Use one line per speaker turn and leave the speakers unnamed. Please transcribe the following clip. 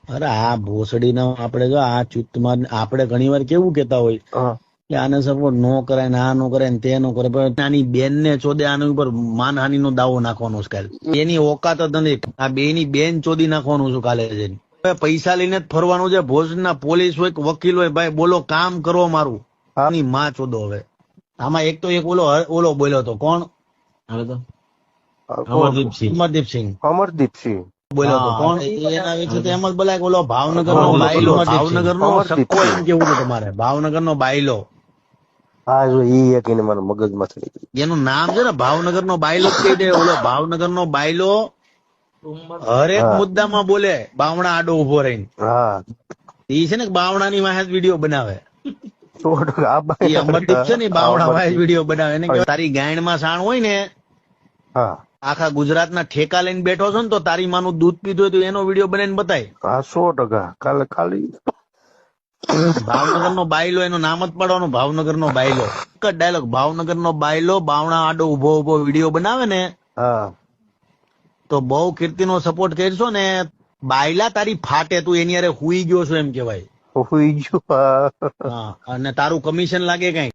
અરે આ ભોસડી નો આપડે જો આ ચૂતમાં આપડે ઘણી વાર કેવું કેતા હોય
હા
કે આને સપોર્ટ નો કરાય ને આ નો કરાય ને તે નો કરે, પણ આની બેન ને ચોદે આની ઉપર માનહાનિ નો દાવો નાખવાનો છે કાલે. એની ઓકાત જ નથી. આ બે ની બેન ચોદી નાખવાનું છું કાલે જઈને. પૈસા લઈને જ ફરવાનું છે. ભોજના પોલીસ હોય કે વકીલ હોય, ભાઈ બોલો કામ કરો મારું.
હા.
આની માં ચોદો હવે. આમાં એક તો એક ઓલો બોલ્યો હતો, કોણ હવે તો અમરદીપસિંહ
અમરદીપસિંહ
બોલ્યો હતો, કોણ એના વિશે તો એમ જ બોલાય કે ઓલો ભાવનગર નો બાયલો, ભાવનગર નો સક્કો એમ કેવું છે તમારે, ભાવનગર નો બાયલો.
હા જો ઈ એક એને મારા મગજમાં ચડી ગયું.
એનું નામ છે ને ભાવનગર નો બાયલો જ કહી દે. ઓલો ભાવનગર નો બાયલો હરેક મુદ્દામાં બોલે, બાવણા આડો ઉભો રહીને.
હા
ઈ છે ને બાવણા ની વાહે વિડીયો બનાવે.
100% આ
ઈ અમરદીપ છે ને બાવણા વાહે
અમરદીપ.
વિડીયો બનાવે. એને કહેવાય તારી ગાયણ માં સાણ હોય ને,
હા
આખા ગુજરાતના ઠેકા લઈને બેઠો છો ને, તો તારી માનું દૂધ પીધું હોય તો એનો વિડીયો બનાવીને બતાય.
હા 100% કાલે ખાલી
ભાવનગર નો બાયલો, એનું નામ જ પાડવાનું ભાવનગર નો બાયલો. એક જ ડાયલોગ, ભાવનગર નો બાયલો બાવણા આડો ઉભો ઉભો વિડીયો બનાવે ને,
હા
તો બહુ કીર્તિ નો સપોર્ટ કરશો ને, બાયલા તારી ફાટે, તું એની હારે હુઈ ગયો છો એમ કેવાય.
હુઈ ગયું.
હા, અને તારું કમિશન લાગે કઈ